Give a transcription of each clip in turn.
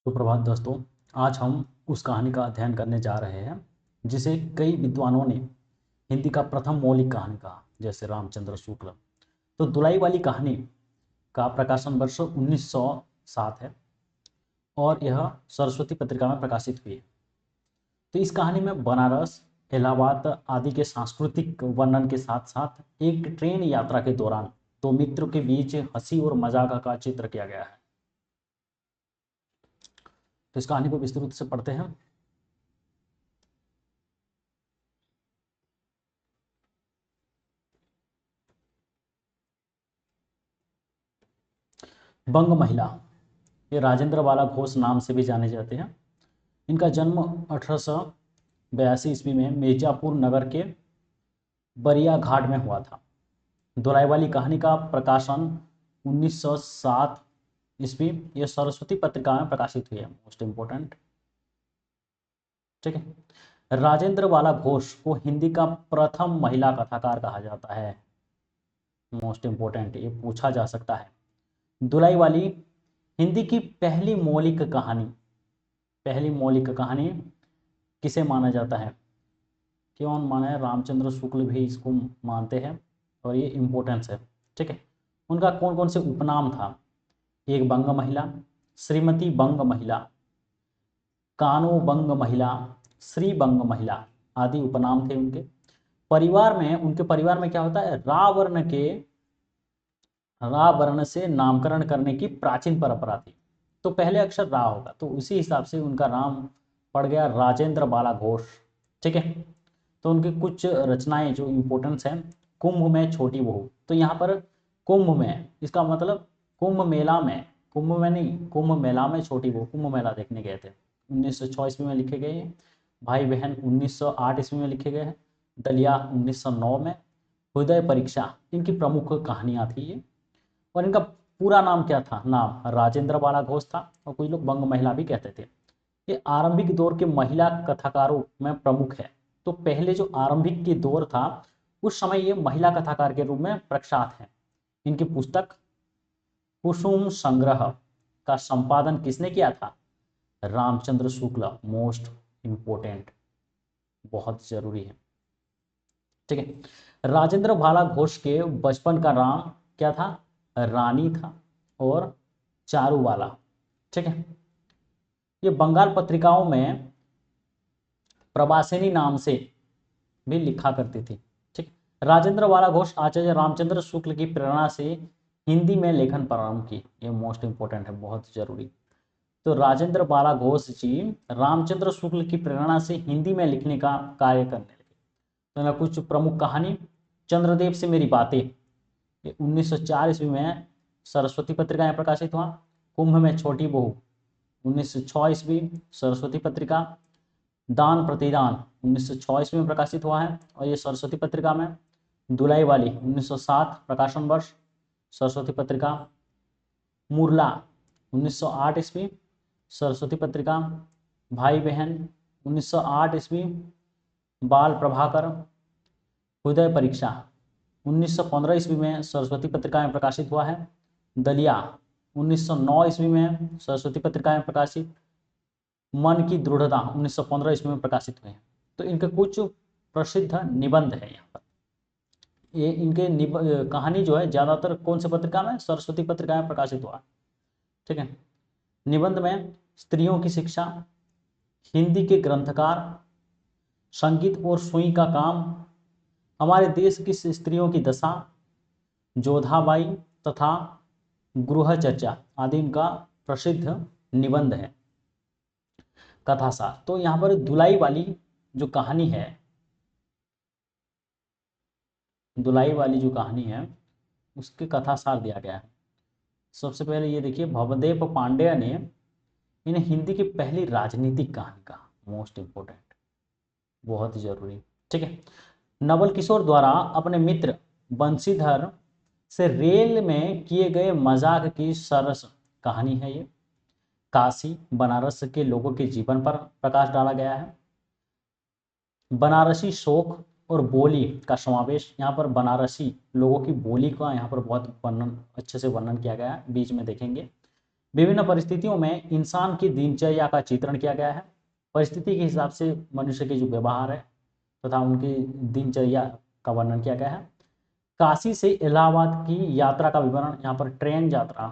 तो प्रभात दोस्तों, आज हम उस कहानी का अध्ययन करने जा रहे हैं जिसे कई विद्वानों ने हिंदी का प्रथम मौलिक कहानी कहा, जैसे रामचंद्र शुक्ल। तो दुलाई वाली कहानी का प्रकाशन वर्ष 1907 है और यह सरस्वती पत्रिका में प्रकाशित हुई है। तो इस कहानी में बनारस, इलाहाबाद आदि के सांस्कृतिक वर्णन के साथ साथ एक ट्रेन यात्रा के दौरान दो मित्रों के बीच हंसी और मजाक का चित्र किया गया है। तो इस कहानी को विस्तृत से पढ़ते हैं। बंग महिला, ये राजेंद्र बाला घोष नाम से भी जाने जाते हैं। इनका जन्म 1882 ईस्वी में मिर्जापुर नगर के बरिया घाट में हुआ था। दुलाई वाली कहानी का प्रकाशन 1907 ईस्वी ये सरस्वती पत्रिका में प्रकाशित हुई है। मोस्ट इंपोर्टेंट, ठीक है। राजेंद्र बाला घोष को हिंदी का प्रथम महिला कथाकार कहा जाता है। मोस्ट इंपोर्टेंट, ये पूछा जा सकता है। दुलाई वाली हिंदी की पहली मौलिक कहानी किसे माना जाता है? क्यों माना है? रामचंद्र शुक्ल भी इसको मानते हैं और ये इम्पोर्टेंस है, ठीक है। उनका कौन कौन से उपनाम था? एक बंग महिला, श्रीमती बंग महिला, कानो बंग महिला, श्री बंग महिला आदि उपनाम थे उनके। उनके परिवार में क्या होता है? रा वर्ण से नामकरण करने की प्राचीन परंपरा थी। तो पहले अक्षर रा होगा, तो उसी हिसाब से उनका नाम पड़ गया राजेंद्र बाला घोष, ठीक है। तो उनकी कुछ रचनाएं जो इम्पोर्टेंस हैं, कुंभ में छोटी बहू। तो यहाँ पर कुंभ में, इसका मतलब कुंभ में नहीं, कुंभ मेला में छोटी बहू, कुंभ मेला देखने गए थे, 1906 ईस्वी में लिखे गए हैं। भाई बहन 1908 ईस्वी में लिखे गए हैं। दलिया 1909 में। हृदय परीक्षा इनकी प्रमुख कहानियां थी ये। और इनका पूरा नाम क्या था? नाम राजेंद्र बाला घोष था और कुछ लोग बंग महिला भी कहते थे। ये आरंभिक दौर के महिला कथाकारों में प्रमुख है। तो पहले जो आरंभिक के दौर था उस समय ये महिला कथाकार के रूप में प्रख्यात है। इनकी पुस्तक कुसुम संग्रह का संपादन किसने किया था? रामचंद्र शुक्ल। मोस्ट इंपोर्टेंट, बहुत जरूरी है, ठीक है। राजेंद्र बाला घोष के बचपन का नाम क्या था? रानी था और चारूवाला, ठीक है। ये बंगाल पत्रिकाओं में प्रवासिनी नाम से भी लिखा करती थी, ठीक। राजेंद्र बाला घोष आचार्य रामचंद्र शुक्ल की प्रेरणा से हिंदी में लेखन प्रारंभ की। ये मोस्ट इंपोर्टेंट है, बहुत जरूरी। तो राजेंद्र बाला घोष जी रामचंद्र शुक्ल की प्रेरणा से हिंदी में लिखने का कार्य करने लगे। तो कुछ प्रमुख कहानी, चंद्रदेव से मेरी बातें, ये 1904 ईस्वी में सरस्वती पत्रिका में प्रकाशित हुआ। कुंभ में छोटी बहू 1906 ईस्वी सरस्वती पत्रिका। दान प्रतिदान 1906 ईस्वी में प्रकाशित हुआ है और ये सरस्वती पत्रिका में। दुलाई वाली 1907 प्रकाशन वर्ष सरस्वती पत्रिका। मुरला 1908 ईस्वी सरस्वती पत्रिका। भाई बहन 1908 ईस्वी बाल प्रभाकर। हृदय परीक्षा 1915 ईस्वी में सरस्वती पत्रिका में प्रकाशित हुआ है। दलिया 1909 ईस्वी में सरस्वती पत्रिका में प्रकाशित। मन की दृढ़ता 1915 ईस्वी में प्रकाशित हुए हैं। तो इनके कुछ प्रसिद्ध निबंध है यहाँ पर। ये इनके कहानी जो है ज्यादातर कौन से पत्रिका में? सरस्वती पत्रिका में प्रकाशित हुआ, ठीक है। निबंध में स्त्रियों की शिक्षा, हिंदी के ग्रंथकार, संगीत और सुई का काम, हमारे देश की स्त्रियों की दशा, जोधाबाई तथा गृह चर्चा आदि इनका प्रसिद्ध निबंध है। कथासार, तो यहाँ पर दुलाई वाली जो कहानी है, उसके कथासार दिया गया है। सबसे पहले ये देखिए, भवदेव पांड्या ने इन्हें हिंदी की पहली राजनीतिक कहानी कहा। मोस्ट इंपोर्टेंट, बहुत जरूरी, ठीक है। नवल किशोर द्वारा अपने मित्र बंशीधर से रेल में किए गए मजाक की सरस कहानी है ये। काशी बनारस के लोगों के जीवन पर प्रकाश डाला गया है। बनारसी शोक और बोली का समावेश, यहाँ पर बनारसी लोगों की बोली का यहाँ पर बहुत अच्छे से वर्णन किया गया है, बीच में देखेंगे। विभिन्न परिस्थितियों में इंसान की दिनचर्या का चित्रण किया गया है। परिस्थिति के हिसाब से मनुष्य के जो व्यवहार है तथा उनकी दिनचर्या का वर्णन किया गया है। काशी से इलाहाबाद की यात्रा का विवरण, यहाँ पर ट्रेन यात्रा,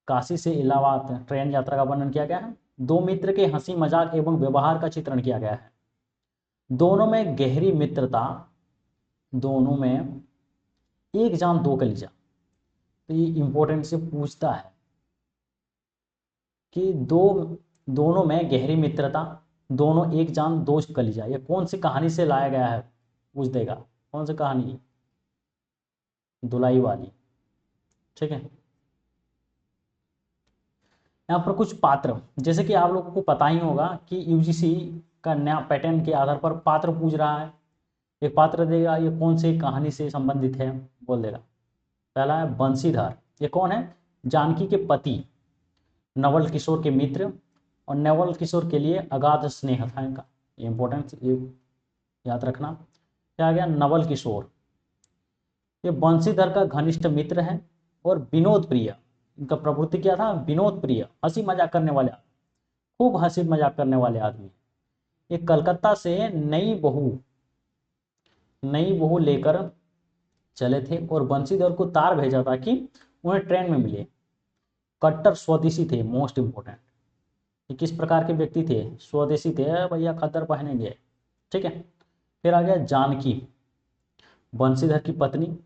काशी से इलाहाबाद ट्रेन यात्रा का वर्णन किया गया है। दो मित्र के हंसी मजाक एवं व्यवहार का चित्रण किया गया है। दोनों में गहरी मित्रता, दोनों में एक जान दो कलीजा। तो ये इंपॉर्टेंट से पूछता है कि दोनों में गहरी मित्रता, दोनों एक जान दो कलीजा, ये कौन सी कहानी से लाया गया है पूछ देगा। कौन सी कहानी? धुलाई वाली। ठीक है। यहाँ पर कुछ पात्र, जैसे कि आप लोगों को पता ही होगा कि यूजीसी का नया पैटर्न के आधार पर पात्र पूछ रहा है। एक पात्र देगा, ये कौन सी कहानी से संबंधित है बोल देगा। पहला है बंशीधर, ये कौन है? जानकी के पति, नवल किशोर के मित्र, और नवल किशोर के लिए अगाध स्नेह था इनका। इंपॉर्टेंट याद रखना। क्या आ गया? नवल किशोर, ये बंशीधर का घनिष्ठ मित्र है। और विनोद प्रिय, इनका प्रवृत्ति क्या था? विनोद प्रिय, हंसी मजाक करने वाले, खूब हंसी मजाक करने वाले आदमी। ये कलकत्ता से नई बहू लेकर चले थे और बंशीधर को तार भेजा था कि उन्हें ट्रेन में मिले। कट्टर स्वदेशी थे, मोस्ट इंपोर्टेंट। ये किस प्रकार के व्यक्ति थे? स्वदेशी थे भैया, खद्दर पहनेंगे। ठीक है। फिर आ गया जानकी, बंशीधर की पत्नी।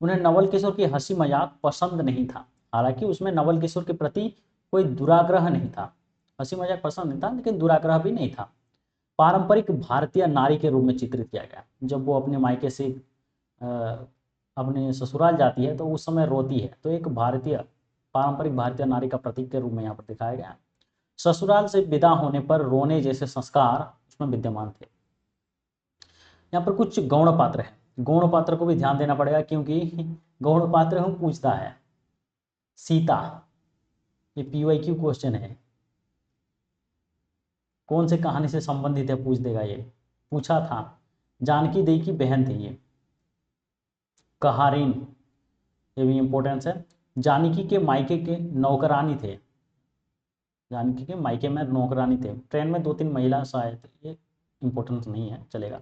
उन्हें नवल किशोर की हंसी मजाक पसंद नहीं था। हालांकि उसमें नवल किशोर के प्रति कोई दुराग्रह नहीं था, हंसी मजाक पसंद नहीं था, लेकिन दुराग्रह भी नहीं था। पारंपरिक भारतीय नारी के रूप में चित्रित किया गया। जब वो अपने मायके से अपने ससुराल जाती है तो उस समय रोती है, तो एक पारंपरिक भारतीय नारी का प्रतीक के रूप में यहाँ पर दिखाया गया। ससुराल से विदा होने पर रोने जैसे संस्कार उसमें विद्यमान थे। यहाँ पर कुछ गौण पात्र है, गौण पात्र को भी ध्यान देना पड़ेगा क्योंकि गौण पात्र हम पूछता है। सीता, ये PYQ क्वेश्चन है, कौन से कहानी से संबंधित है पूछ देगा। ये पूछा था, जानकी देवी की बहन थी ये। कहारिन, ये भी इंपॉर्टेंस है। जानकी के मायके के नौकरानी थे, जानकी के मायके में नौकरानी थे। ट्रेन में 2-3 महिला शायद, ये इंपॉर्टेंस नहीं है, चलेगा।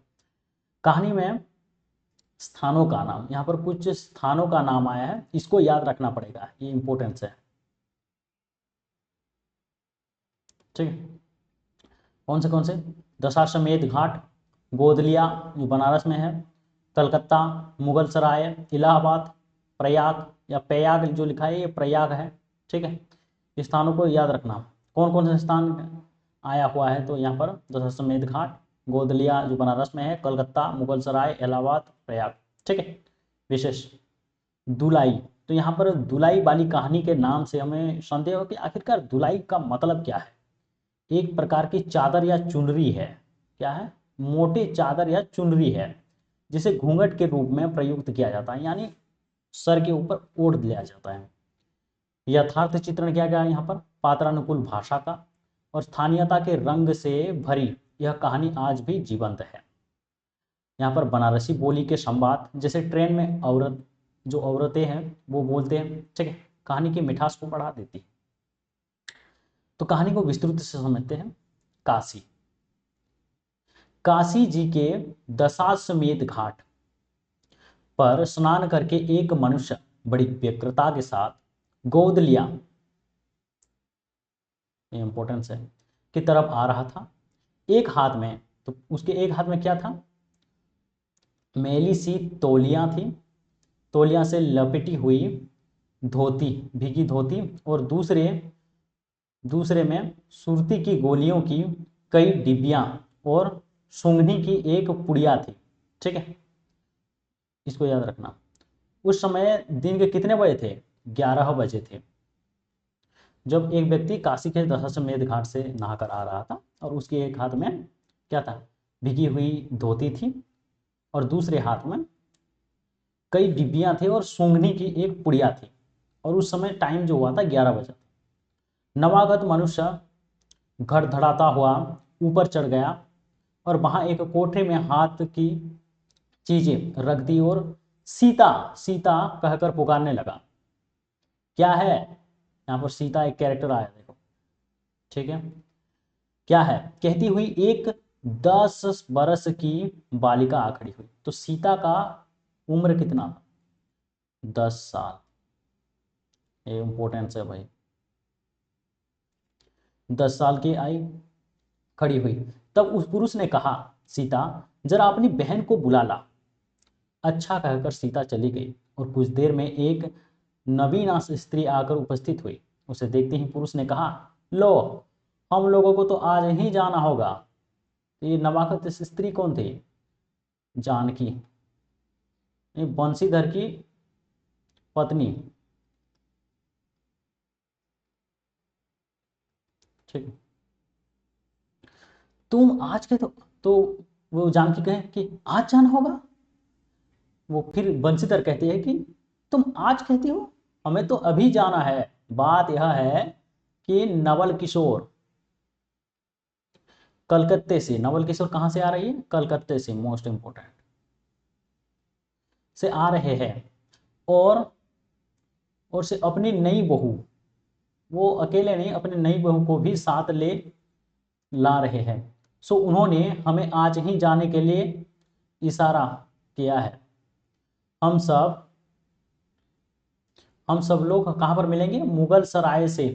कहानी में स्थानों का नाम, यहाँ पर कुछ स्थानों का नाम आया है, इसको याद रखना पड़ेगा, ये इंपॉर्टेंस है। ठीक है। कौन से? दशाश्वमेध घाट, गोदलिया जो बनारस में है, कलकत्ता, मुगल सराय, इलाहाबाद, प्रयाग या प्रयाग जो लिखा है ये प्रयाग है। ठीक है। स्थानों को याद रखना। कौन कौन से स्थान आया हुआ है? तो यहाँ पर दशाश्वमेध घाट, गोदलिया जो बनारस में है, कलकत्ता, मुगल सराय, इलाहाबाद, प्रयाग। ठीक है। विशेष दुलाई, तो यहाँ पर दुलाई वाली कहानी के नाम से हमें संदेह हो कि आखिरकार दुलाई का मतलब क्या है। एक प्रकार की चादर या चुनरी है। क्या है? मोटी चादर या चुनरी है जिसे घूंघट के रूप में प्रयुक्त किया जाता है, यानी सर के ऊपर ओढ़ लिया जाता है। यथार्थ चित्रण किया गया यहाँ पर पात्रानुकूल भाषा का और स्थानीयता के रंग से भरी यह कहानी आज भी जीवंत है। यहाँ पर बनारसी बोली के संवाद, जैसे ट्रेन में जो औरतें हैं वो बोलते हैं। ठीक है। कहानी की मिठास को बढ़ा देती है। तो कहानी को विस्तृत से समझते हैं। काशी, काशी जी के दशाश्वमेध घाट पर स्नान करके एक मनुष्य बड़ी व्यग्रता के साथ गोदलिया, इंपॉर्टेंस है, की तरफ आ रहा था। एक हाथ में, तो उसके एक हाथ में क्या था? मैली सी तौलियां थी, तौलिया से लपेटी हुई धोती, भीगी धोती, और दूसरे में सुरती की गोलियों की कई डिब्बियां और सूंघनी की एक पुड़िया थी। ठीक है। इसको याद रखना। उस समय दिन के कितने बजे थे? 11 बजे थे, जब एक व्यक्ति काशी के दशाश्वमेध घाट से नहाकर आ रहा था और उसके एक हाथ में क्या था? भीगी हुई धोती थी और दूसरे हाथ में कई डिब्बियां थी और सूंघनी की एक पुड़िया थी, और उस समय टाइम जो हुआ था 11 बजे। नवागत मनुष्य धड़धड़ाता हुआ ऊपर चढ़ गया और वहां एक कोठरी में हाथ की चीजें रख दी और सीता सीता कहकर पुकारने लगा। क्या है? यहाँ पर सीता एक कैरेक्टर आया, देखो, ठीक है। क्या है, कहती हुई एक 10 बरस की बालिका आ खड़ी हुई। तो सीता का उम्र कितना था? 10 साल। ये इंपॉर्टेंस है भाई। 10 साल की आई, खड़ी हुई। तब उस पुरुष ने कहा, सीता जरा अपनी बहन को बुला ला। अच्छा कहकर सीता चली गई और कुछ देर में एक नवीना स्त्री आकर उपस्थित हुई। उसे देखते ही पुरुष ने कहा, लो, हम लोगों को तो आज ही जाना होगा। तो ये नवागत स्त्री कौन थी? जानकी, ये बंशीधर की पत्नी, ठीक। तुम आज के तो वो जानकी कहे कि आज जाना होगा। वो फिर बंशीधर कहती है कि तुम आज कहती हो, हमें तो अभी जाना है। बात यह है कि नवल किशोर कलकत्ते से, नवल किशोर कहाँ से आ रही है? कलकत्ते से, मोस्ट इंपोर्टेंट, से आ रहे हैं। और से अपनी नई बहू, वो अकेले नहीं, अपनी नई बहू को भी साथ ले ला रहे हैं। सो उन्होंने हमें आज ही जाने के लिए इशारा किया है। हम सब हम सब लोग कहाँ पर मिलेंगे? मुगल सराय से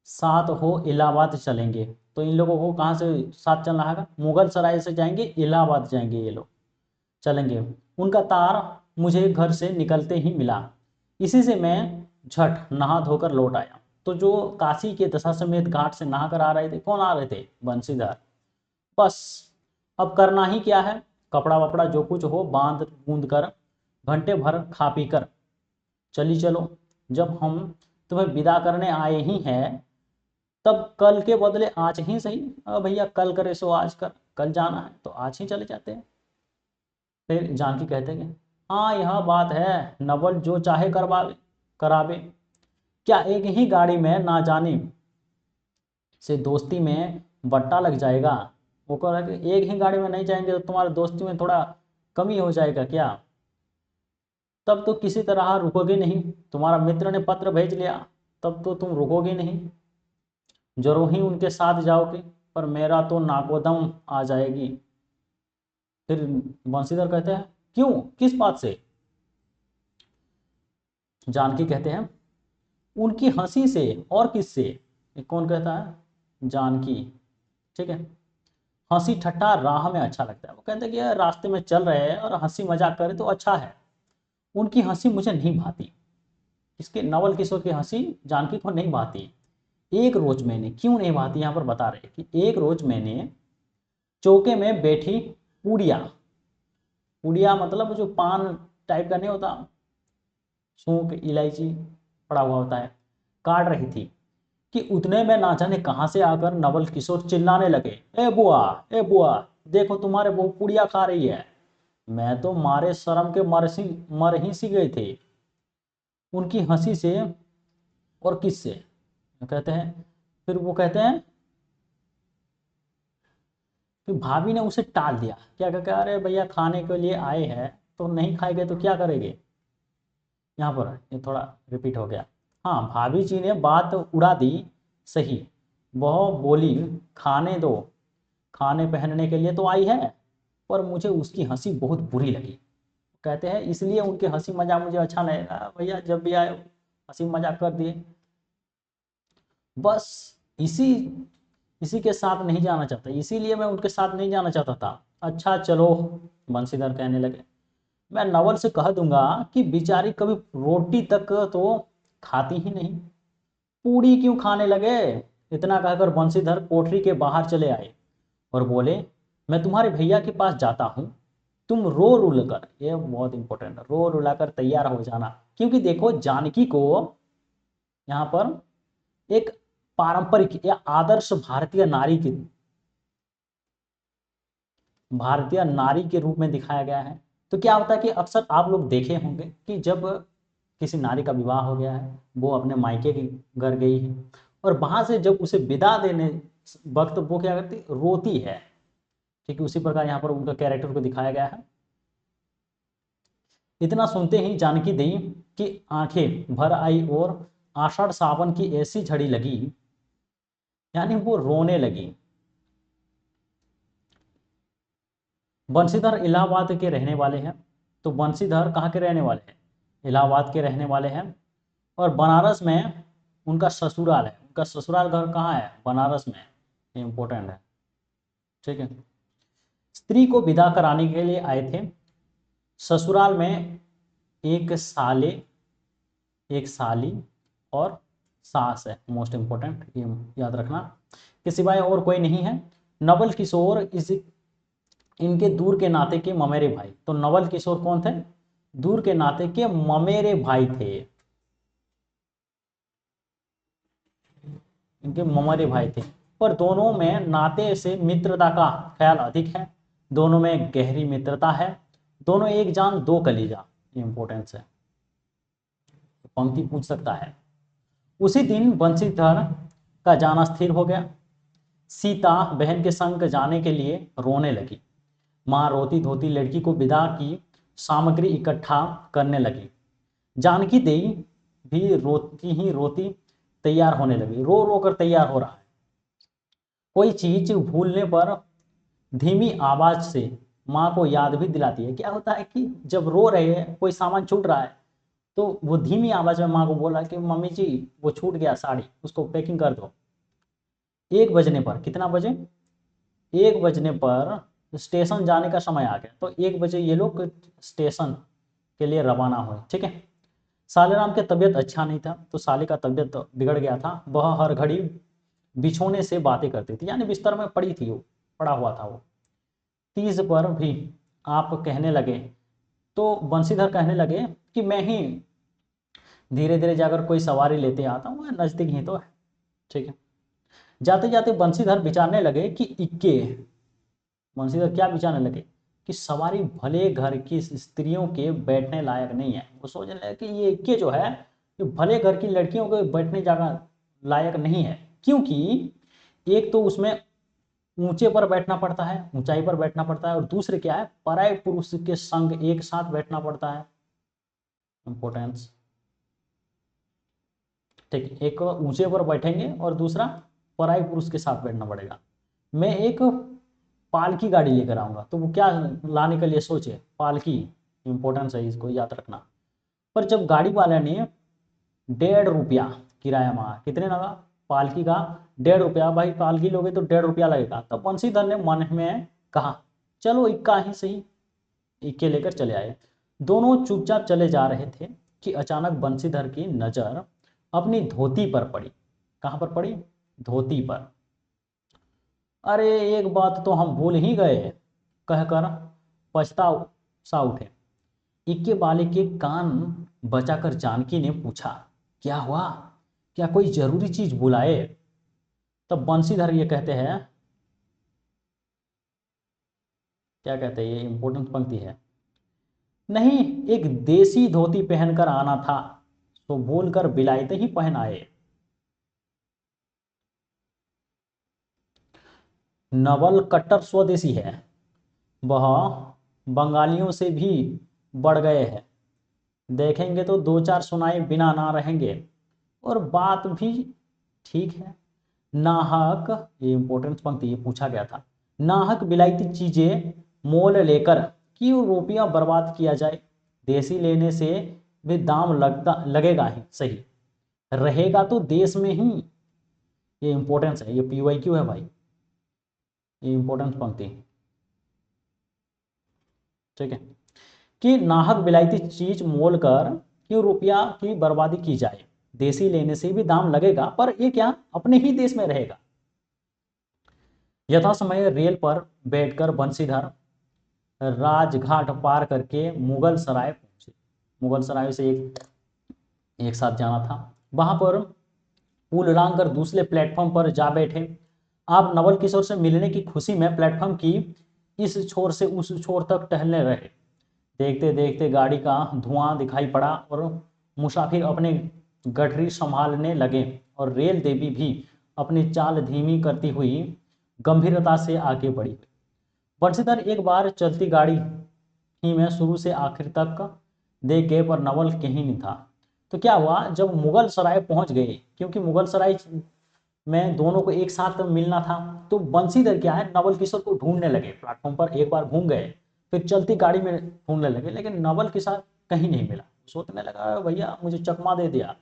7 हो इलाहाबाद चलेंगे। तो इन लोगों को कहाँ से साथ चलना है? मुगल सराय से जाएंगे, इलाहाबाद जाएंगे, ये लोग चलेंगे। उनका तार मुझे घर से निकलते ही मिला, इसी से मैं झट नहा धोकर लौट आया। तो जो काशी के दशाश्वमेध घाट से नहा कर आ रहे थे, कौन आ रहे थे? बंशीधर। बस अब करना ही क्या है, कपड़ा वपड़ा जो कुछ हो बांध बूंद कर घंटे भर खा पी कर चली चलो। जब हम तुम्हें विदा करने आए ही हैं, तब कल के बदले आज ही सही। भैया कल करे सो आज कर, कल जाना है तो आज ही चले जाते हैं। फिर जानकी कहते हैं कि हाँ यह बात है, नवल जो चाहे करवावे करावे। क्या एक ही गाड़ी में ना जाने से दोस्ती में बट्टा लग जाएगा? वो कह रहा है कि एक ही गाड़ी में नहीं जाएंगे तो तुम्हारे दोस्ती में थोड़ा कमी हो जाएगा क्या? तब तो किसी तरह रुकोगे नहीं। तुम्हारा मित्र ने पत्र भेज लिया, तब तो तुम रुकोगे नहीं, जरूर ही उनके साथ जाओगे। पर मेरा तो नाकोदम आ जाएगी। फिर बंशीधर कहते हैं, क्यों, किस बात से? जानकी कहते हैं, उनकी हंसी से। और किससे? ये कौन कहता है? जानकी, ठीक है। हंसी ठट्ठा राह में अच्छा लगता है। वो कहते हैं कि यार रास्ते में चल रहे हैं और हंसी मजाक करे तो अच्छा है। उनकी हंसी मुझे नहीं भाती। इसके नवल किशोर की हंसी जानकी को नहीं भाती। एक रोज मैंने, क्यों नहीं भाती, यहाँ पर बता रहे कि एक रोज मैंने चौके में बैठी पूड़िया, पूड़िया मतलब जो पान टाइप का नहीं होता, सूंठ इलायची पड़ा हुआ होता है, काट रही थी कि उतने में ना जाने कहां से आकर नवल किशोर चिल्लाने लगे, ए बुआ, ए बुआ, देखो तुम्हारे बहू पुड़िया खा रही है। मैं तो मारे शर्म के मर ही सी गए थे उनकी हंसी से। और किससे? कहते हैं, फिर वो कहते हैं कि भाभी ने उसे टाल दिया। क्या कहते हैं, अरे भैया खाने के लिए आए हैं तो नहीं खाएंगे तो क्या करेंगे? यहाँ पर ये थोड़ा रिपीट हो गया। हाँ, भाभी जी ने बात उड़ा दी, सही। वह बोली, खाने दो, खाने पहनने के लिए तो आई है। पर मुझे उसकी हंसी बहुत बुरी लगी। कहते हैं इसलिए उनके हंसी मजाक मुझे अच्छा नहीं लगा। भैया जब भी आए हंसी मजाक कर दिए। बस इसी इसी के साथ नहीं जाना चाहता, इसीलिए मैं उनके साथ नहीं जाना चाहता था। अच्छा चलो, बंशीधर कहने लगे, मैं नवल से कह दूंगा कि बेचारी कभी रोटी तक तो खाती ही नहीं, पूड़ी क्यों खाने लगे। इतना कहकर बंशीधर कोठरी के बाहर चले आए और बोले, मैं तुम्हारे भैया के पास जाता हूँ, तुम रो रुल कर, ये बहुत इंपॉर्टेंट, रो रुला कर तैयार हो जाना। क्योंकि देखो जानकी को यहाँ पर एक पारंपरिक या आदर्श भारतीय नारी के रूप में दिखाया गया है। तो क्या होता है कि अक्सर आप लोग देखे होंगे कि जब किसी नारी का विवाह हो गया है, वो अपने मायके के घर गई है और वहां से जब उसे विदा देने वक्त वो क्या करती, रोती है। ठीक है, उसी प्रकार यहाँ पर उनका कैरेक्टर को दिखाया गया है। इतना सुनते ही जानकी दी की आंखें भर आई और आषाढ़ सावन की ऐसी झड़ी लगी, यानी वो रोने लगी। बंशीधर इलाहाबाद के रहने वाले हैं, तो बंशीधर कहाँ के रहने वाले हैं? इलाहाबाद के रहने वाले हैं। और बनारस में उनका ससुराल है। उनका ससुराल घर कहाँ है? बनारस में। ये इंपॉर्टेंट है, ठीक है। स्त्री को विदा कराने के लिए आए थे। ससुराल में एक साले, एक साली और सास है। मोस्ट इंपॉर्टेंट, ये याद रखना, के सिवाय और कोई नहीं है। नवल किशोर इस इनके दूर के नाते के ममेरे भाई। तो नवल किशोर कौन थे? दूर के नाते के ममेरे भाई थे, इनके ममेरे भाई थे। पर दोनों में नाते से मित्रता का ख्याल अधिक है। दोनों में गहरी मित्रता है। दोनों एक जान दो कलीजा। ये इंपॉर्टेंस है, पंक्ति पूछ सकता है। उसी दिन बंशीधर का जाना स्थिर हो गया। सीता बहन के संग जाने के लिए रोने लगी। माँ रोती धोती लड़की को विदा की सामग्री इकट्ठा करने लगी। जानकी देवी भी रोती ही रोती तैयार होने लगी। रो रो कर तैयार हो रहा है। कोई चीज भूलने पर धीमी आवाज से माँ को याद भी दिलाती है। क्या होता है कि जब रो रहे हैं, कोई सामान छूट रहा है, तो वो धीमी आवाज में माँ को बोला कि मम्मी जी वो छूट गया साड़ी, उसको पैकिंग कर दो। 1 बजने पर, कितना बजे? 1 बजने पर स्टेशन जाने का समय आ गया। तो 1 बजे ये लोग स्टेशन के लिए रवाना हुए, ठीक है। सालेराम की तबीयत अच्छा नहीं था, तो साले का तबीयत बिगड़ गया था। वह हर घड़ी बिछोने से बातें करती थी, यानी बिस्तर में पड़ी थी, वो पड़ा हुआ था वो। 30 पर भी आप कहने लगे, तो बंशीधर कहने लगे कि मैं ही धीरे धीरे जाकर कोई सवारी लेते आता हूँ, नजदीक ही तो है, ठीक है। जाते जाते बंशीधर विचारने लगे कि इक्के, बंशीधर क्या विचारने लगे कि सवारी भले घर की स्त्रियों के बैठने लायक नहीं है। वो सोचने लगे कि ये इक्के जो है, ये भले घर की लड़कियों के बैठने जगह लायक नहीं है, क्योंकि एक तो उसमें ऊंचे पर बैठना पड़ता है, ऊंचाई पर बैठना पड़ता है, और दूसरे क्या है, पराये पुरुष के संग एक साथ बैठना पड़ता है। इंपोर्टेंस, ठीक है। एक ऊंचे पर बैठेंगे और दूसरा पराये पुरुष के साथ बैठना पड़ेगा। मैं एक पालकी गाड़ी लेकर आऊंगा, तो वो क्या लाने के लिए सोचे? पालकी। इंपॉर्टेंस है, इसको याद रखना। पर जब गाड़ी वाले ने 1.5 रुपया किराया मांगा, कितने लगा? पालकी का 1.5 रुपया। भाई पालकी लोगे तो 1.5 रुपया लगेगा। तब बंशीधर ने मन में कहा चलो इक्का ही सही, इक्के लेकर चले आए। दोनों चुपचाप चले जा रहे थे कि अचानक बंशीधर की नजर अपनी धोती पर पड़ी। कहां पर पड़ी? धोती पर। अरे एक बात तो हम भूल ही गए, कहकर पछताव सा उठे। इक्के बाले के कान बचाकर जानकी ने पूछा, क्या हुआ? क्या कोई जरूरी चीज बुलाए? तब बंशीधर ये कहते हैं, क्या कहते हैं, ये इंपॉर्टेंट पंक्ति है, नहीं एक देसी धोती पहनकर आना था, तो बोलकर बिलायते ही पहन आए। नवल कट्टर स्वदेशी है, वह बंगालियों से भी बढ़ गए हैं। देखेंगे तो 2-4 सुनाए बिना ना रहेंगे। और बात भी ठीक है। नाहक, ये इंपॉर्टेंट पंक्ति, ये पूछा गया था, नाहक विलायती चीजें मोल लेकर क्यों रुपया बर्बाद किया जाए? देसी लेने से भी दाम लगेगा ही सही, रहेगा तो देश में ही। ये इंपॉर्टेंस है, ये PYQ है भाई, ये इंपॉर्टेंट पंक्ति, ठीक है। कि नाहक विलायती चीज मोल कर क्यों रुपया की बर्बादी की जाए? देसी लेने से भी दाम लगेगा, पर ये क्या अपने ही देश में रहेगा। यथा समय रेल पर बैठकर बंशीधर राजघाट पार करके मुगल सराय पहुंचे। मुगल सराय से एक साथ जाना था। वहां पर पुल लांग कर दूसरे प्लेटफॉर्म पर जा बैठे। आप नवल किशोर से मिलने की खुशी में प्लेटफॉर्म की इस छोर से उस छोर तक टहलने रहे। देखते देखते गाड़ी का धुआं दिखाई पड़ा और मुसाफिर अपने गठरी संभालने लगे, और रेल देवी भी अपनी चाल धीमी करती हुई गंभीरता से आगे बढ़ी। बंशीधर एक बार चलती गाड़ी ही में शुरू से आखिर तक देख गए, पर नवल कहीं नहीं था। तो क्या हुआ, जब मुगल सराय पहुंच गए, क्योंकि मुगल सराय में दोनों को एक साथ मिलना था, तो बंसीधर क्या है, नवल किशोर को ढूंढने लगे। प्लेटफॉर्म पर एक बार घूम गए, फिर चलती गाड़ी में ढूंढने लगे, लेकिन नवल किशोर कहीं नहीं मिला। सोचने लगा भैया मुझे चकमा दे दिया,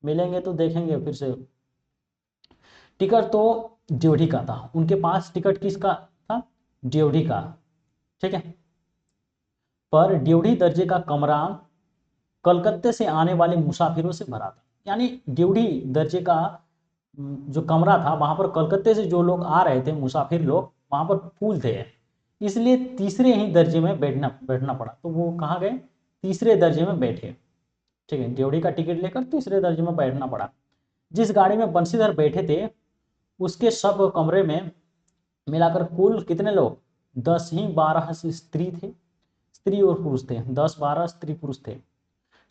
मिलेंगे तो देखेंगे फिर से। टिकट तो ड्योढ़ी का था, उनके पास टिकट किसका था, ड्योढ़ी का, ठीक है। पर ड्योढ़ी दर्जे का कमरा कलकत्ते से आने वाले मुसाफिरों से भरा था। यानी ड्योढ़ी दर्जे का जो कमरा था, वहां पर कलकत्ते से जो लोग आ रहे थे, मुसाफिर लोग, वहां पर फूल थे, इसलिए तीसरे ही दर्जे में बैठना बैठना पड़ा। तो वो कहाँ गए, तीसरे दर्जे में बैठे, ठीक है। ड्योढ़ी का टिकट लेकर तीसरे दर्जे में बैठना पड़ा। जिस गाड़ी में बंशीधर बैठे थे, उसके सब कमरे में मिलाकर कुल कितने लोग, 10 ही 12 स्त्री थे, स्त्री और पुरुष थे, 10-12 स्त्री पुरुष थे।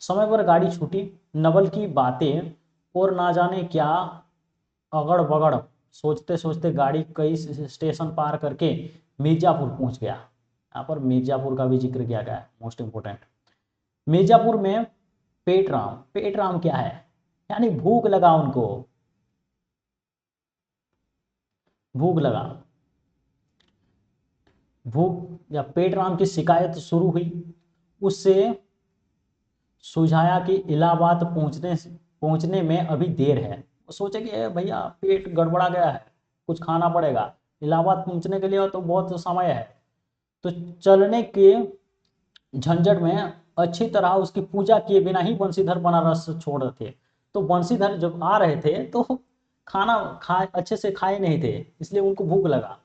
समय पर गाड़ी छूटी। नवल की बातें और ना जाने क्या अगड़ बगड़ सोचते सोचते गाड़ी कई स्टेशन पार करके मिर्जापुर पहुंच गया। यहाँ पर मिर्जापुर का भी जिक्र किया गया है, मोस्ट इंपोर्टेंट। मिर्जापुर में पेटराम, पेटराम क्या है, यानी भूख लगा उनको, भूख लगा, भूख या पेटराम की शिकायत शुरू हुई। उससे सुझाया कि इलाहाबाद पहुंचने में अभी देर है। वो सोचे कि भैया पेट गड़बड़ा गया है, कुछ खाना पड़ेगा, इलाहाबाद पहुंचने के लिए तो बहुत समय है। तो चलने के झंझट में अच्छी तरह उसकी पूजा किए बिना ही बंशीधर बनारस छोड़ थे। तो बंशीधर जब आ रहे थे तो खाना अच्छे से खाए नहीं थे, इसलिए उनको भूख लगा।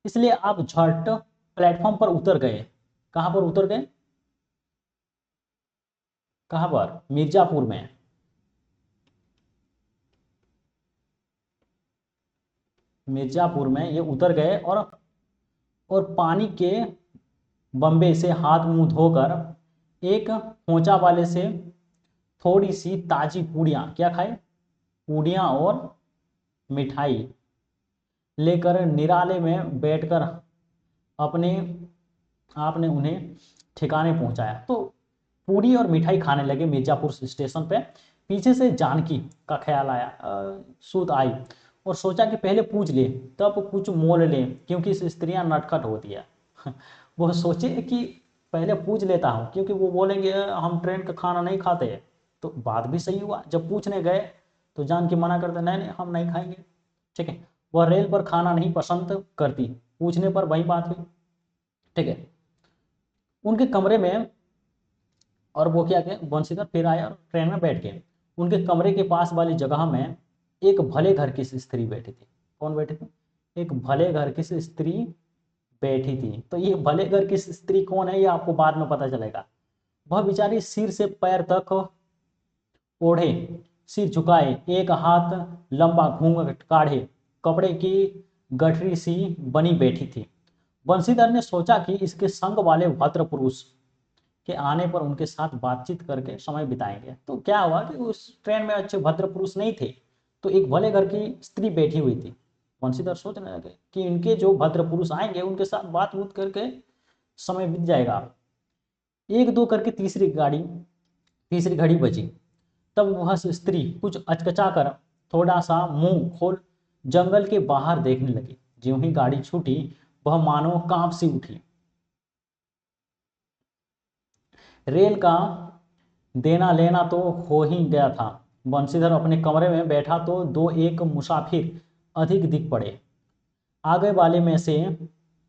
इसलिए आप झट प्लेटफॉर्म पर उतर गए। कहां पर उतर गए, कहां पर, मिर्जापुर में। मिर्जापुर में ये उतर गए और पानी के बम्बे से हाथ मुंह धोकर एक खोचा वाले से थोड़ी सी ताजी पूड़ियाँ, क्या खाए, पूड़ियाँ और मिठाई लेकर निराले में बैठकर अपने आपने उन्हें ठिकाने पहुंचाया। तो पूड़ी और मिठाई खाने लगे मिर्जापुर स्टेशन पे। पीछे से जानकी का ख्याल आया, सूत आई और सोचा कि पहले पूछ ले तब कुछ मोल ले, क्योंकि स्त्रियां नटखट होती है। वो सोचे कि पहले पूछ लेता हूँ, क्योंकि वो बोलेंगे हम ट्रेन का खाना नहीं खाते। तो बात भी सही हुआ, जब पूछने गए तो जानकी मना करते, नहीं नहीं हम नहीं खाएंगे, ठीक है। वह रेल पर खाना नहीं पसंद करती, पूछने पर वही बात हुई, ठीक है। उनके कमरे में, और वो क्या किया, बंशीधर फिर आया और ट्रेन में बैठ गए। उनके कमरे के पास वाली जगह में एक भले घर की स्त्री बैठी थी। कौन बैठी थी, एक भले घर की स्त्री बैठी थी। तो ये भले घर की स्त्री कौन है, ये आपको बाद में पता चलेगा। वह बेचारी सिर से पैर तक ओढ़े, सिर झुकाए, एक हाथ लंबा घूंघट काढ़े, कपड़े की गठरी सी बनी बैठी थी। बंशीधर ने सोचा कि इसके संग वाले भद्र पुरुष के आने पर उनके साथ बातचीत करके समय बिताएंगे। तो क्या हुआ कि उस ट्रेन में अच्छे भद्र पुरुष नहीं थे, तो एक भले घर की स्त्री बैठी हुई थी। बंशीधर सोचने लगे कि इनके जो भद्र पुरुष आएंगे उनके साथ बात बूत करके समय बीत जाएगा। एक दो करके तीसरी घड़ी बजी। तब वह स्त्री कुछ अचकचा कर थोड़ा सा मुंह खोल जंगल के बाहर देखने लगी। ज्यों ही गाड़ी छूटी वह मानो कांप सी उठी। रेल का देना लेना तो हो ही गया था। बंशीधर अपने कमरे में बैठा तो दो एक मुसाफिर अधिक दिख पड़े। आगे वाले में से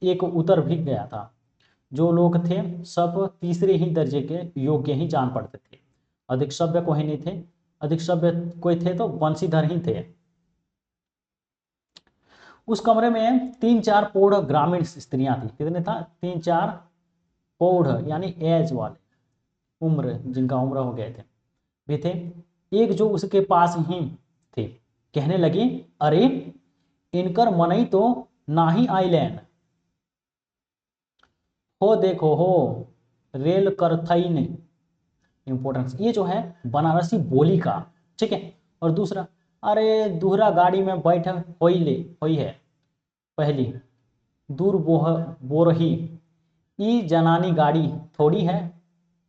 एक उतर भी गया था। जो लोग थे सब तीसरे ही दर्जे के योग्य ही जान पड़ते थे। अधिक सभ्य कोई नहीं थे, अधिक सभ्य कोई थे तो बंशीधर ही थे। उस कमरे में 3-4 पौढ़ ग्रामीण स्त्रियां थी। कितने था, 3-4 पौढ़ यानी एज वाले, उम्र जिनका उम्र हो गए थे भी थे। एक जो उसके पास ही थे कहने लगी, अरे इनकर मनई तो ना ही आइलैंड हो, देखो हो रेल करथईन। इंपॉर्टेंस ये जो है बनारसी बोली का, ठीक है। और दूसरा, अरे दूहरा गाड़ी में बैठ होई है। पहली, दूर बोरही, ई जनानी गाड़ी थोड़ी है,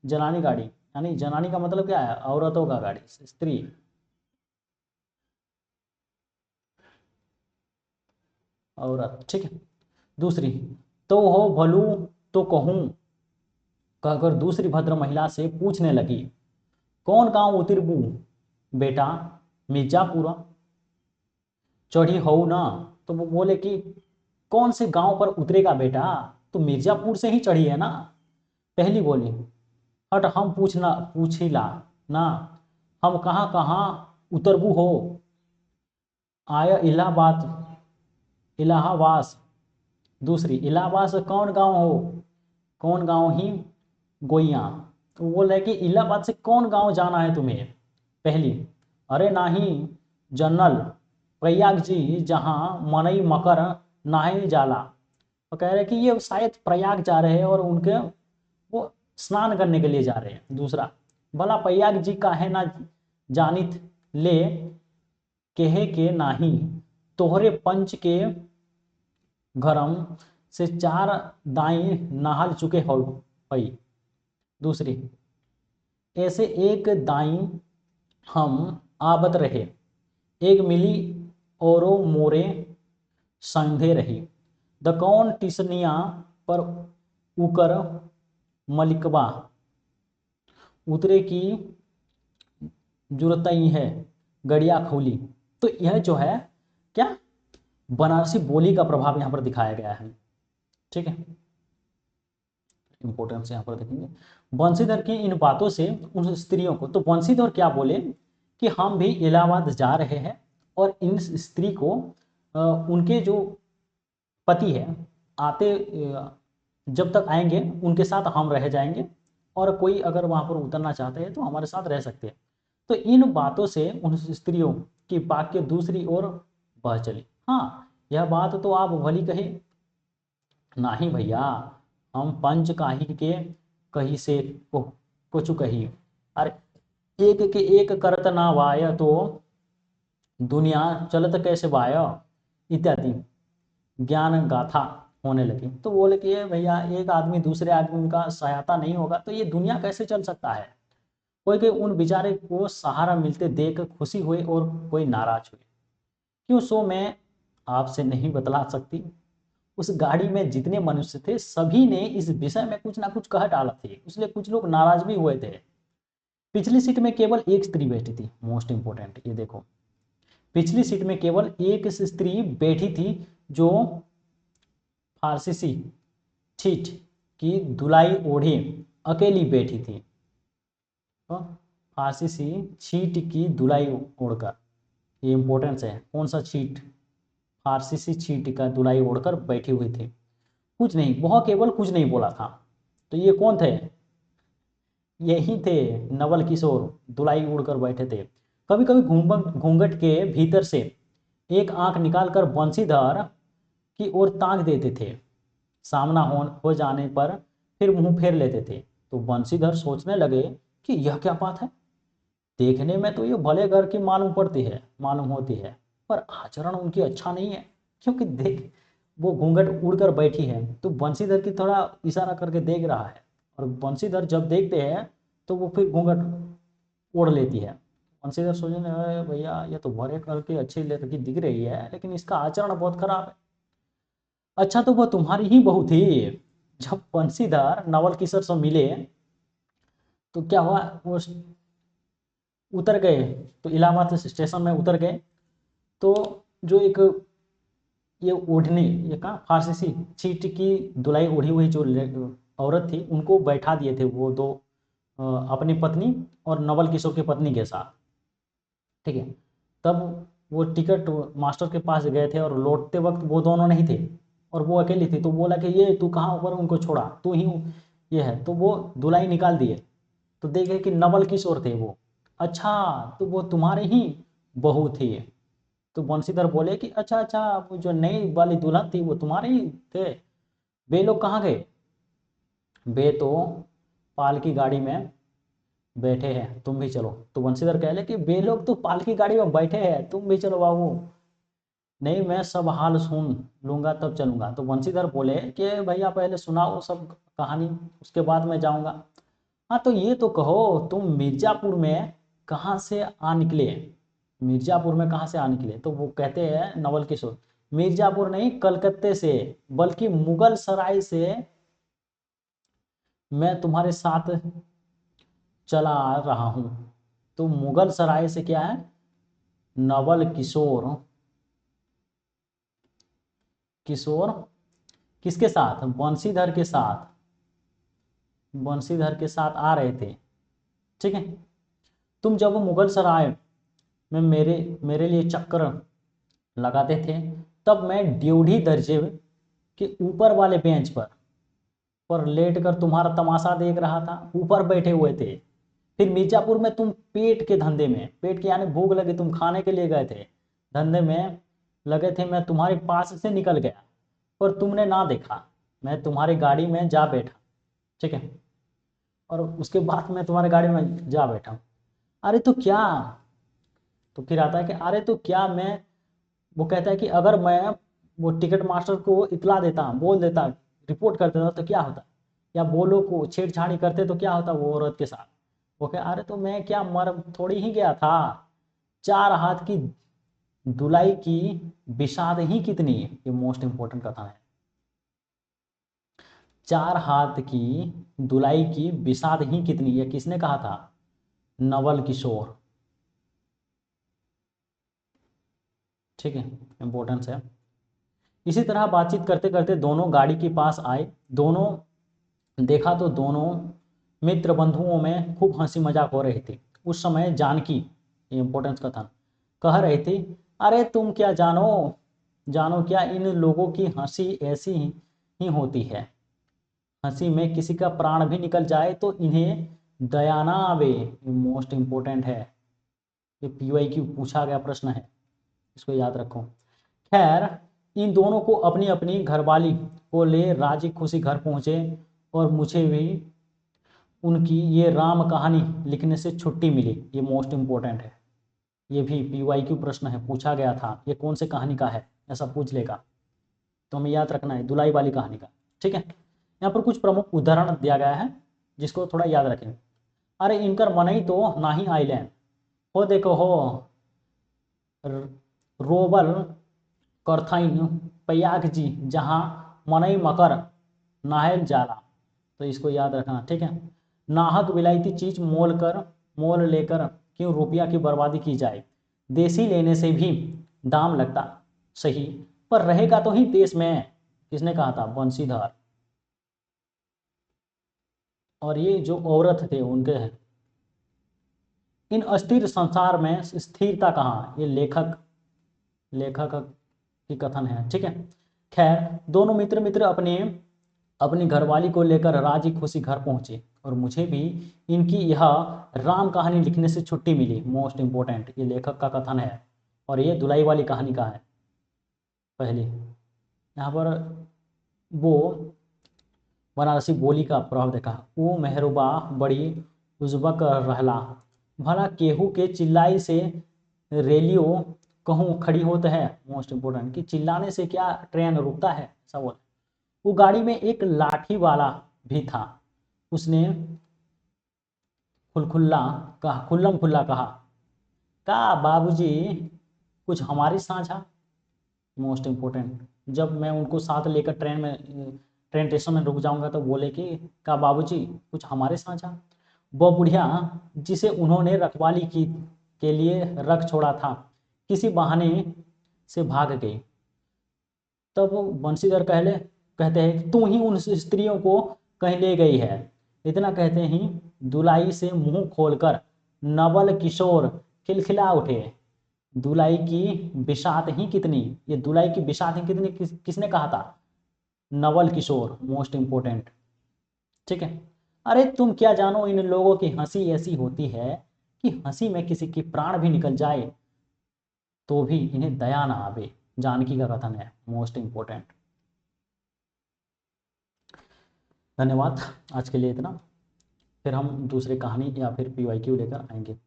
जनानी गाड़ी यानी जनानी का मतलब क्या है, औरतों का गाड़ी, स्त्री। औरत, ठीक है। दूसरी, तो हो भलू तो कहूँ, कहकर दूसरी भद्र महिला से पूछने लगी, कौन गांव उतरबू बेटा, मिर्जापुरा चढ़ी हो ना। तो वो बोले कि कौन से गांव पर उतरेगा बेटा, तो मिर्जापुर से ही चढ़ी है ना। पहली बोली, हट हम पूछना पूछिला ना, हम कहाँ कहाँ उतरबू हो, आय इलाहाबाद, इलाहाबाद। दूसरी, इलाहाबाद से कौन गांव हो, कौन गांव ही गोइया। तो वो बोल रहे कि इलाहाबाद से कौन गांव जाना है तुम्हें। पहली, अरे नाही जनरल प्रयाग जी जहाँ मनई मकर नाही जाला। और कह रहे कि ये शायद प्रयाग जा रहे हैं और उनके वो स्नान करने के लिए जा रहे हैं। दूसरा, भला प्रयाग जी काहे ना जानित ले, कहे के नाही तोहरे पंच के गरम से चार दाई नहाल चुके हो पई। दूसरी, ऐसे एक दाई हम आबत रहे, एक मिली औरो मोरे संधे रही, द कौन टिसनिया पर उकर मलिकबा उतरे की जुरत ही है, गड़िया खोली। तो यह जो है क्या, बनारसी बोली का प्रभाव यहाँ पर दिखाया गया है, ठीक है। इंपॉर्टेंस यहाँ पर देखेंगे। बंशीधर की इन बातों से उन स्त्रियों को, तो बंशीधर क्या बोले कि हम भी इलाहाबाद जा रहे हैं और इन स्त्री को उनके जो पति है आते जब तक आएंगे उनके साथ हम रह जाएंगे, और कोई अगर वहां पर उतरना चाहते हैं तो हमारे साथ रह सकते हैं। तो इन बातों से उन स्त्रियों की वाक्य दूसरी ओर बह चली। हाँ, यह बात तो आप भली कहे, नाही भैया, हम पंच काही के कही से कुछ कही, अरे एक के एक करत ना वाय, तो दुनिया चलत कैसे वाय, इत्यादि ज्ञान गाथा होने लगी। तो बोले कि ये भैया, एक आदमी दूसरे आदमी का सहायता नहीं होगा तो ये दुनिया कैसे चल सकता है। कोई कोई उन बेचारे को सहारा मिलते देख खुशी हुई और कोई नाराज हुए। क्यों, सो मैं आपसे नहीं बतला सकती। उस गाड़ी में जितने मनुष्य थे सभी ने इस विषय में कुछ ना कुछ कह डाला थे, इसलिए कुछ लोग नाराज भी हुए थे। पिछली सीट में केवल एक स्त्री बैठी थी, मोस्ट इंपोर्टेंट ये देखो, पिछली सीट में केवल एक स्त्री बैठी थी जो फारसी छीट की दुलाई ओढ़े अकेली बैठी थी। तो फारसी छीट की दुलाई ओढ़कर, ये इंपॉर्टेंस है, कौन सा छीट, फारसी छीट का दुलाई ओढ़कर बैठी हुई थी। कुछ नहीं, वह केवल कुछ नहीं बोला था। तो ये कौन थे, यही थे नवल किशोर, दुलाई उड़कर बैठे थे। कभी कभी घूंघट के भीतर से एक आंख निकालकर बंशीधर की ओर ताक देते थे, सामना हो जाने पर फिर मुंह फेर लेते थे। तो बंशीधर सोचने लगे कि यह क्या बात है, देखने में तो ये भले घर की मालूम होती है, पर आचरण उनकी अच्छा नहीं है। क्योंकि देख, वो घूंघट उड़कर बैठी है तो बंशीधर की थोड़ा इशारा करके देख रहा है, और बंशीधर जब देखते हैं तो वो फिर घूंघट ओढ़ लेती है। बंशीधर सोचने लगे, भैया ये तो भरे घर की अच्छी लड़की दिख रही है लेकिन इसका आचरण बहुत खराब है। अच्छा, तो वो तुम्हारी ही बहू थी। जब बंशीधर नवल किशोर से मिले तो क्या हुआ, वो उतर गए, तो इलाहाबाद स्टेशन में उतर गए। तो जो एक ये ओढ़ने, ये कहा फारसी छीट की दुलाई ओढ़ी हुई जो औरत थी उनको बैठा दिए थे वो दो, अपनी पत्नी और नवल किशोर की पत्नी के साथ, ठीक है। तब वो टिकट मास्टर के पास गए थे और लौटते वक्त वो दोनों नहीं थे और वो अकेली थी। तो बोला कि ये तू कहाँ ऊपर, उनको छोड़ा, तू ही ये है। तो वो दुलाई निकाल दिए तो देखे कि नवल किशोर थे वो। अच्छा, तो वो तुम्हारे ही बहू थी। तो बंशीधर बोले कि अच्छा अच्छा, वो जो नई वाली दुल्हन थी वो तुम्हारे ही थे, वे लोग कहाँ गए, वे तो पालकी गाड़ी में बैठे हैं, तुम भी चलो। तो बंशीधर कह ले कि वे लोग तो पालकी गाड़ी में बैठे हैं, तुम भी चलो बाबू। नहीं, मैं सब हाल सुन लूंगा तब चलूंगा। तो बंशीधर बोले कि भैया पहले सुनाओ सब कहानी, उसके बाद मैं जाऊंगा। हाँ तो ये तो कहो, तुम मिर्जापुर में कहाँ से आ निकले, मिर्जापुर में कहाँ से आ निकले? तो वो कहते हैं नवल किशोर, मिर्जापुर नहीं कलकत्ते से, बल्कि मुगल सराय से मैं तुम्हारे साथ चला आ रहा हूँ। तो मुगल सराय से क्या है? नवल किशोर, किशोर किसके साथ? बंशीधर के साथ, बंशीधर के साथ आ रहे थे। ठीक है। तुम जब मुगल सराय में मेरे मेरे लिए चक्कर लगाते थे, तब मैं ड्योढ़ी दर्जे के ऊपर वाले बेंच पर लेट कर तुम्हारा तमाशा देख रहा था, ऊपर बैठे हुए थे। फिर मिर्जापुर में तुम पेट के धंधे में, पेट के यानी भूख लगी, तुम खाने के लिए गए थे, धंधे में लगे थे। मैं तुम्हारे पास से निकल गया, पर तुमने ना देखा, मैं तुम्हारी गाड़ी में जा बैठा। ठीक है। और उसके बाद मैं तुम्हारी गाड़ी में जा बैठा। अरे तो क्या, तो फिर आता है कि अरे तो क्या मैं, वो कहता है कि अगर मैं वो टिकट मास्टर को इतला देता, बोल देता, रिपोर्ट कर देता, तो क्या होता? या बोलो को छेड़छाड़ी करते तो क्या होता वो औरत के साथ? वो कहे अरे तो मैं क्या मर थोड़ी ही गया था, 4 हाथ की धुलाई की विषाद ही कितनी, ये मोस्ट इंपॉर्टेंट कथन है। 4 हाथ की धुलाई की विषाद ही कितनी, ये किसने कहा था? नवल किशोर। ठीक है, इंपॉर्टेंस है। इसी तरह बातचीत करते करते दोनों गाड़ी के पास आए। दोनों देखा तो दोनों मित्र बंधुओं में खूब हंसी मजाक हो रही थी। उस समय जानकी, इंपॉर्टेंस कथन, कह रही थी, अरे तुम क्या जानो, जानो क्या, इन लोगों की हंसी ऐसी ही होती है। हंसी में किसी का प्राण भी निकल जाए तो इन्हें दया ना आवे। ये मोस्ट इंपॉर्टेंट है, ये PYQ पूछा गया प्रश्न है, इसको याद रखो। खैर, इन दोनों को अपनी अपनी घरवाली को ले राजी खुशी घर पहुंचे, और मुझे भी उनकी ये राम कहानी लिखने से छुट्टी मिली। ये मोस्ट इंपॉर्टेंट है, ये भी PYQ प्रश्न है, पूछा गया था, ये कौन से कहानी का है, ऐसा पूछ लेगा, तो हमें याद रखना है दुलाई वाली कहानी का। ठीक है। यहाँ पर कुछ प्रमुख उदाहरण दिया गया है, जिसको थोड़ा याद रखें। अरे इनकर मनई तो नाही आइलैंड, हो देखो हो रोबल करथाइन पयाग जी, जहाँ मनई मकर नाहल जाला। तो इसको याद रखना। ठीक है। नाहक विलायती चीज मोल लेकर क्यों रुपया की बर्बादी की जाए, देसी लेने से भी दाम लगता सही, पर रहेगा तो ही देश में। किसने कहा था? बंशीधर। और ये जो औरत थे उनके हैं, इन अस्थिर संसार में स्थिरता कहाँ, ये लेखक लेखक की कथन है। ठीक है। खैर, दोनों मित्र मित्र अपने अपनी घरवाली को लेकर राजी खुशी घर पहुंचे, और मुझे भी इनकी यह राम कहानी लिखने से छुट्टी मिली। मोस्ट इंपॉर्टेंट, ये लेखक का कथन है, और ये दुलाई वाली कहानी का है। पहले यहाँ पर वो बनारसी बोली का प्रभाव देखा। वो मेहरुबा बड़ी उजबक रहला, भला केहू के चिल्लाई से रेलियो कहूँ खड़ी होता है। मोस्ट इंपोर्टेंट, कि चिल्लाने से क्या ट्रेन रुकता है, ऐसा बोला। वो गाड़ी में एक लाठी वाला भी था, उसने खुलखुल्ला कहा, खुल्लम खुल्ला कहा, का बाबूजी कुछ हमारी साझा। मोस्ट इम्पोर्टेंट, जब मैं उनको साथ लेकर ट्रेन स्टेशन में रुक जाऊंगा तो बोले कि का बाबूजी कुछ हमारे साझा। वो बुढ़िया जिसे उन्होंने रखवाली की के लिए रख छोड़ा था, किसी बहाने से भाग गई। तब वो बंशीधर कहते हैं, तू ही उन स्त्रियों को कहीं ले गई है। इतना कहते ही दुलाई से मुंह खोलकर नवल किशोर खिलखिला उठे। दुलाई की बिसात ही कितनी, ये दुलाई की बिसात ही कितनी किसने कहा था? नवल किशोर। Most important. ठीक है। अरे तुम क्या जानो, इन लोगों की हंसी ऐसी होती है कि हंसी में किसी की प्राण भी निकल जाए तो भी इन्हें दया ना आवे। जानकी का कथन है। Most important. धन्यवाद, आज के लिए इतना। फिर हम दूसरी कहानी या फिर PYQ लेकर आएंगे।